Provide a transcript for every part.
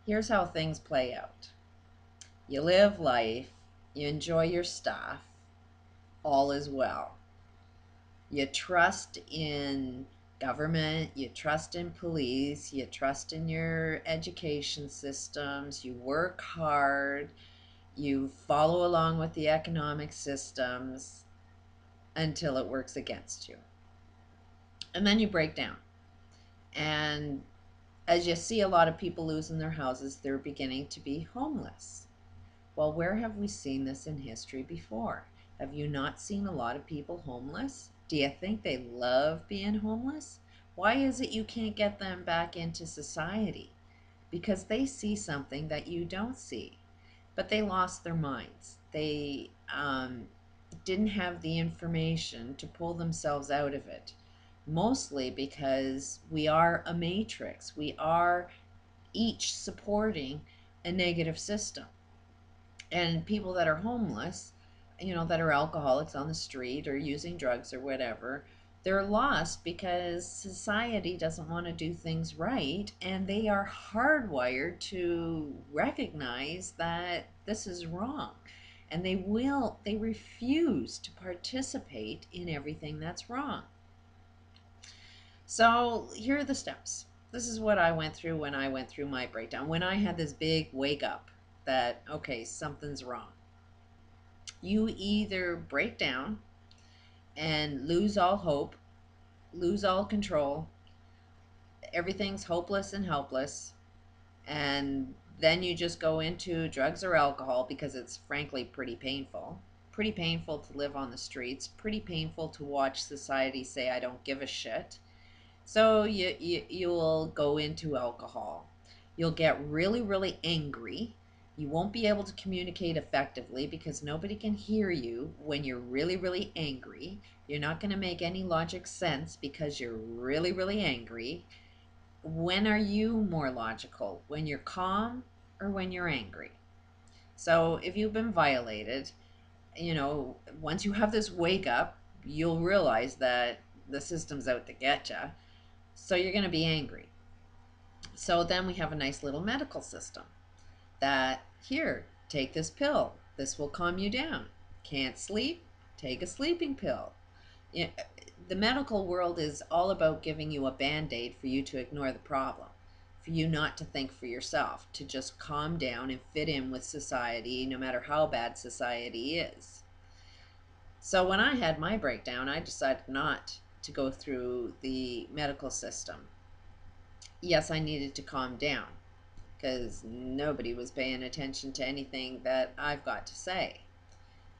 Here's how things play out. You live life, you enjoy your stuff, all is well. You trust in government, you trust in police, you trust in your education systems, you work hard, you follow along with the economic systems until it works against you. And then you break down. And as you see a lot of people losing their houses, they're beginning to be homeless. Well, where have we seen this in history before? Have you not seen a lot of people homeless? Do you think they love being homeless? Why is it you can't get them back into society? Because they see something that you don't see. But they lost their minds. They didn't have the information to pull themselves out of it. Mostly because we are a matrix. We are each supporting a negative system. And people that are homeless, that are alcoholics on the street or using drugs or whatever, they're lost because society doesn't want to do things right, and they are hardwired to recognize that this is wrong. And they refuse to participate in everything that's wrong. So here are the steps. This is what I went through when I went through my breakdown, when I had this big wake up that, okay, something's wrong. You either break down and lose all hope, lose all control, everything's hopeless and helpless, and then you just go into drugs or alcohol because it's frankly pretty painful. Pretty painful to live on the streets, pretty painful to watch society say, I don't give a shit. So you'll go into alcohol. You'll get really, really angry. You won't be able to communicate effectively because nobody can hear you when you're really, really angry. You're not going to make any logic sense because you're really, really angry. When are you more logical? When you're calm or when you're angry? So if you've been violated, once you have this wake up, you'll realize that the system's out to get you. So you're going to be angry. So then we have a nice little medical system that, here, take this pill. This will calm you down. Can't sleep? Take a sleeping pill. The medical world is all about giving you a band-aid for you to ignore the problem, for you not to think for yourself, to just calm down and fit in with society, no matter how bad society is. So when I had my breakdown, I decided not to go through the medical system. Yes, I needed to calm down because nobody was paying attention to anything that I've got to say.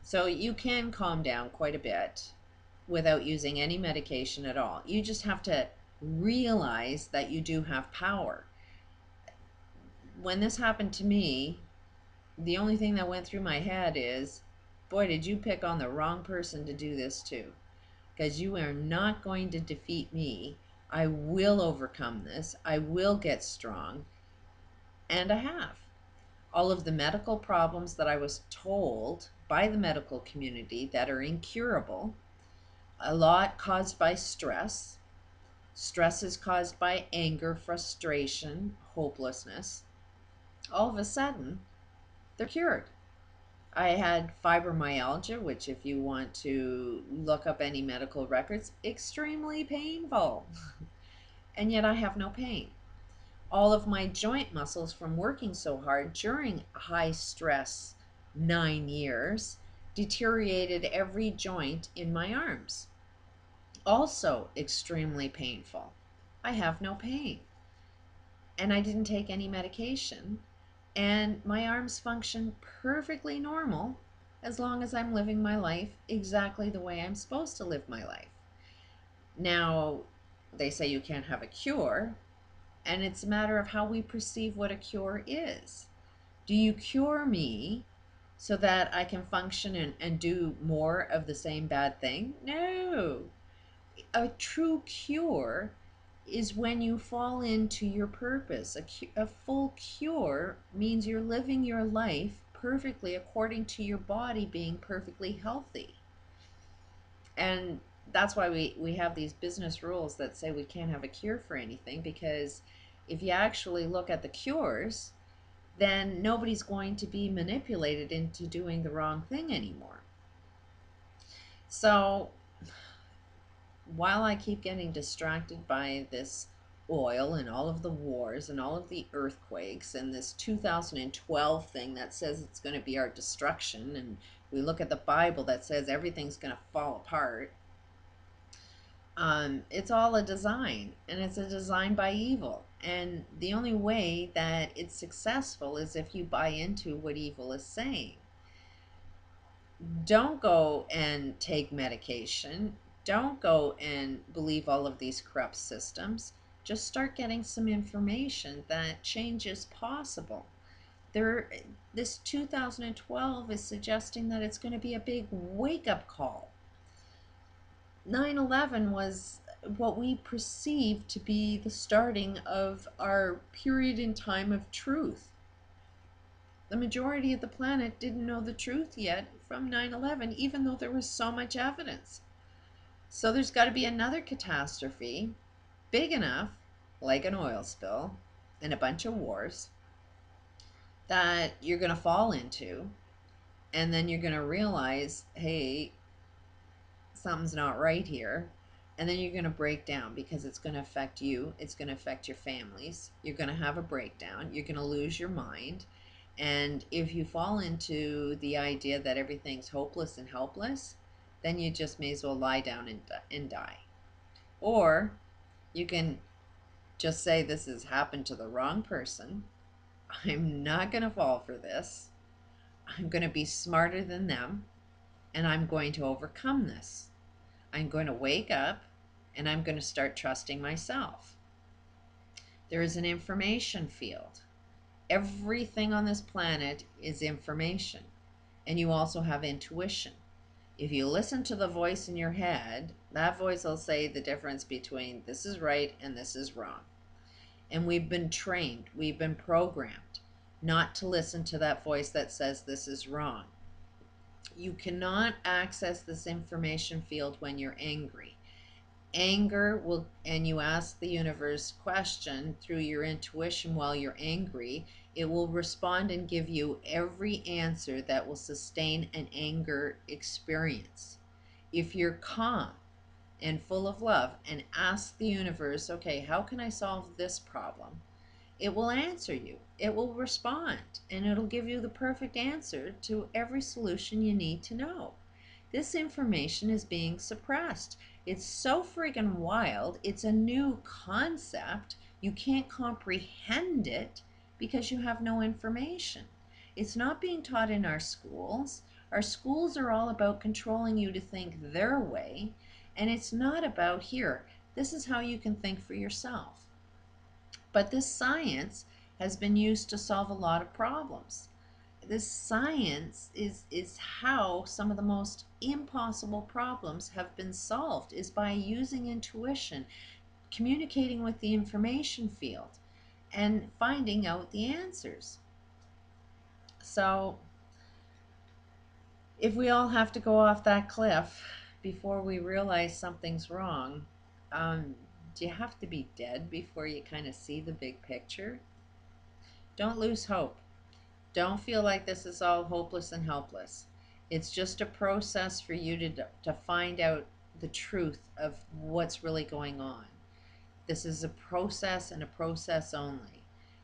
So you can calm down quite a bit without using any medication at all. You just have to realize that you do have power. When this happened to me, the only thing that went through my head is, boy, did you pick on the wrong person to do this to. Because you are not going to defeat me. I will overcome this. I will get strong. And I have. All of the medical problems that I was told by the medical community that are incurable, a lot caused by stress. Stress is caused by anger, frustration, hopelessness. All of a sudden, they're cured. I had fibromyalgia, which if you want to look up any medical records, extremely painful. And yet I have no pain. All of my joint muscles from working so hard during high stress 9 years deteriorated every joint in my arms. Also extremely painful. I have no pain. And I didn't take any medication. And my arms function perfectly normal as long as I'm living my life exactly the way I'm supposed to live my life. Now, they say you can't have a cure, and it's a matter of how we perceive what a cure is. Do you cure me so that I can function and do more of the same bad thing? No. A true cure is when you fall into your purpose. A full cure means you're living your life perfectly according to your body being perfectly healthy. And that's why we have these business rules that say we can't have a cure for anything, because if you actually look at the cures, then nobody's going to be manipulated into doing the wrong thing anymore. So while I keep getting distracted by this oil and all of the wars and all of the earthquakes and this 2012 thing that says it's going to be our destruction, and we look at the Bible that says everything's going to fall apart, it's all a design, and it's a design by evil. And the only way that it's successful is if you buy into what evil is saying. Don't go and take medication. Don't go and believe all of these corrupt systems. Just start getting some information that change is possible. This 2012 is suggesting that it's going to be a big wake-up call. 9/11 was what we perceived to be the starting of our period in time of truth. The majority of the planet didn't know the truth yet from 9/11, even though there was so much evidence. So there's got to be another catastrophe big enough, like an oil spill and a bunch of wars, that you're going to fall into, and then you're going to realize, hey, something's not right here. And then you're going to break down because it's going to affect you. It's going to affect your families. You're going to have a breakdown. You're going to lose your mind. And if you fall into the idea that everything's hopeless and helpless, then you just may as well lie down and die. Or you can just say, this has happened to the wrong person. I'm not going to fall for this. I'm going to be smarter than them, and I'm going to overcome this. I'm going to wake up, and I'm going to start trusting myself. There is an information field. Everything on this planet is information, and you also have intuition. If you listen to the voice in your head, that voice will say the difference between this is right and this is wrong. And we've been trained, we've been programmed not to listen to that voice that says this is wrong. You cannot access this information field when you're angry. Anger will, and you ask the universe question through your intuition while you're angry, it will respond and give you every answer that will sustain an anger experience. If you're calm and full of love and ask the universe, okay, how can I solve this problem? It will answer you. It will respond, and it'll give you the perfect answer to every solution you need to know. This information is being suppressed. It's so friggin' wild. It's a new concept. You can't comprehend it because you have no information. It's not being taught in our schools. Our schools are all about controlling you to think their way, and it's not about, here, this is how you can think for yourself. But this science has been used to solve a lot of problems. This science is how some of the most impossible problems have been solved, is by using intuition, communicating with the information field, and finding out the answers. So if we all have to go off that cliff before we realize something's wrong, do you have to be dead before you kind of see the big picture? Don't lose hope. Don't feel like this is all hopeless and helpless. It's just a process for you to find out the truth of what's really going on. This is a process and a process only.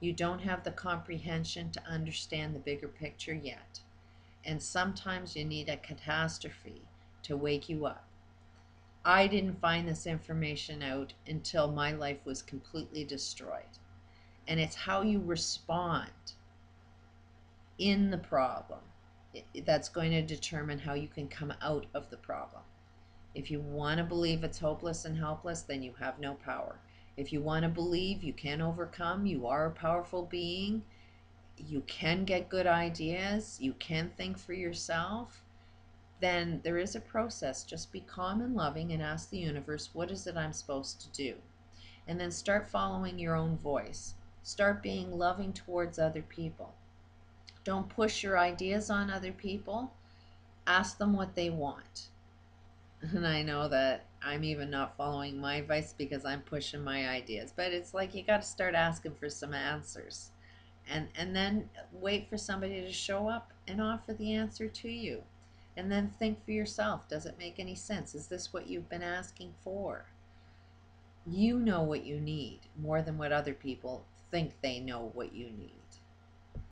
You don't have the comprehension to understand the bigger picture yet. And sometimes you need a catastrophe to wake you up. I didn't find this information out until my life was completely destroyed. And it's how you respond in the problem that's going to determine how you can come out of the problem. If you want to believe it's hopeless and helpless, then you have no power. If you want to believe you can overcome, you are a powerful being, you can get good ideas, you can think for yourself, then there is a process. Just be calm and loving and ask the universe, what is it I'm supposed to do? And then start following your own voice. Start being loving towards other people. Don't push your ideas on other people. Ask them what they want. And I know that I'm even not following my advice because I'm pushing my ideas. But it's like you got to start asking for some answers. And then wait for somebody to show up and offer the answer to you. And then think for yourself, does it make any sense? Is this what you've been asking for? You know what you need more than what other people think they know what you need.